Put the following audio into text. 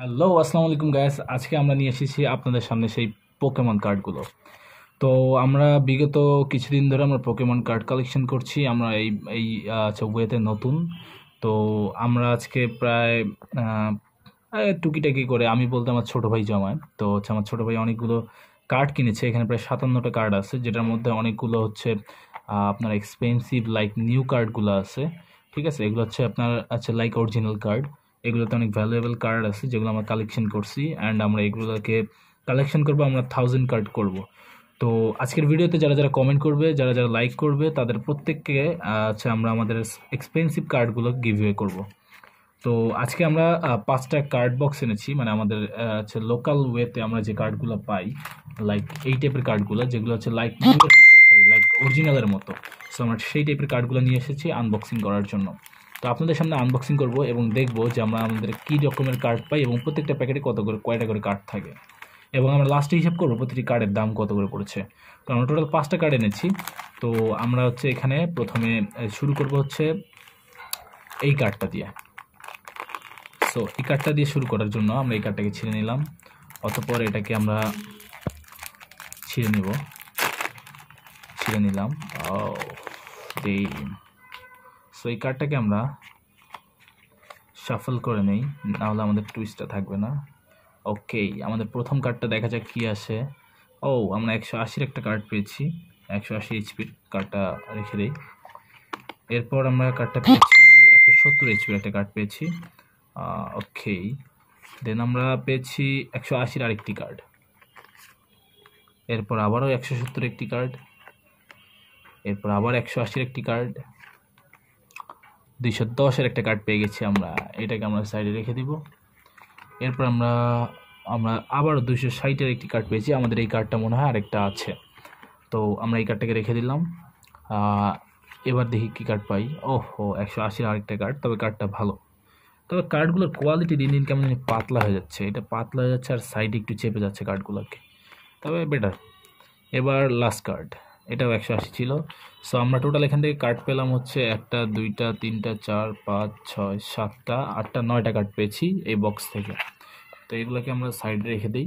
Hello, আসসালামু আলাইকুম guys. আজকে আমরা নিয়ে এসেছি আপনাদের সামনে সেই পোকেমন কার্ডগুলো। তো আমরা বিগত কিছুদিন ধরে আমরা পোকেমন কার্ড কালেকশন করছি। আমরা এই এই ওয়েতে নতুন। তো আমরা আজকে প্রায় টুকিটাকি করে, আমি বলতে আমার ছোট ভাই জমায়। তো হচ্ছে আমার ছোট ভাই অনেকগুলো কার্ড কিনেছে। এখানে প্রায় 57টা কার্ড আছে, যেটার মধ্যে অনেকগুলো হচ্ছে আপনার এক্সপেন্সিভ লাইক নিউ কার্ডগুলো আছে। ঠিক আছে, এগুলো হচ্ছে আপনার লাইক অরিজিনাল কার্ড। এগুলোতে অনেক ভ্যালুয়েবল কার্ড আছে যেগুলো আমরা কালেকশন করছি, অ্যান্ড আমরা এগুলোকে কালেকশন করবো, আমরা 1000 কার্ড করব। তো আজকের ভিডিওতে যারা যারা কমেন্ট করবে, যারা যারা লাইক করবে, তাদের প্রত্যেককে আমরা আমাদের এক্সপেন্সিভ কার্ডগুলো গিভওয়ে করব। তো আজকে আমরা 5টা কার্ড বক্স এনেছি, মানে আমাদের লোকাল ওয়েতে আমরা যে কার্ডগুলো পাই, লাইক এই টাইপের কার্ডগুলো, যেগুলো হচ্ছে লাইক সরি লাইক অরিজিনালের মতো। সো আমরা সেই টাইপের কার্ডগুলো নিয়ে এসেছি আনবক্সিং করার জন্য। তো আপনাদের সামনে আনবক্সিং করব এবং দেখব যে আমরা আমাদের কী রকমের কার্ড পাই এবং প্রত্যেকটা প্যাকেটে কয়টা করে কার্ড থাকে, এবং আমরা লাস্টে হিসাব করবো প্রতিটি কার্ডের দাম কত করে পড়েছে। তো আমরা টোটাল 5টা কার্ড এনেছি। তো আমরা হচ্ছে এখানে প্রথমে শুরু করব হচ্ছে এই কার্ডটা দিয়ে। সো এই কার্ডটা দিয়ে শুরু করার জন্য আমরা এই কার্ডটাকে ছিঁড়ে নিলাম, অতঃপর এটাকে আমরা ছিঁড়ে নিলাম। সো এই কার্ডটাকে আমরা শাফল করে নেই, নাহলে আমাদের টুইস্টটা থাকবে না। ওকে, আমাদের প্রথম কার্ডটা দেখা যাক কি আসে। আমরা 180-র একটা কার্ড পেয়েছি। 180 এইচপির কার্ডটা রেখে দিই। এরপর আমরা কার্ডটা পেয়েছি 170 এইচপির একটা কার্ড পেয়েছি। ওকে, দেন আমরা পেয়েছি 180-র আরেকটি কার্ড। এরপর আবারও 170 একটি কার্ড। এরপর আবার 180-র একটি কার্ড। 210-এর একটা কার্ড পেয়ে গেছি আমরা। এটাকে আমরা সাইডে রেখে দিব। এরপর আমরা আবারও 260-এর একটি কার্ড পেয়েছি। আমাদের এই কার্ডটা মনে হয় আরেকটা আছে, তো আমরা এই কার্ডটাকে রেখে দিলাম। এবার দেখি কী কার্ড পাই। 180-র আরেকটা কার্ড, তবে কার্ডটা ভালো। তবে কার্ডগুলোর কোয়ালিটি দিন দিন কেমন পাতলা হয়ে যাচ্ছে, এটা পাতলা হয়ে যাচ্ছে আর সাইডে একটু চেপে যাচ্ছে কার্ডগুলোকে, তবে বেটার। এবার লাস্ট কার্ড, এটাও 180 ছিল। সো আমরা টোটাল এখান থেকে কার্ড পেলাম হচ্ছে 1টা 2টা 3টা 4 5 6 7টা 8টা 9টা কার্ড পেয়েছি এই বক্স থেকে। তো এগুলোকে আমরা সাইডে রেখে দিই।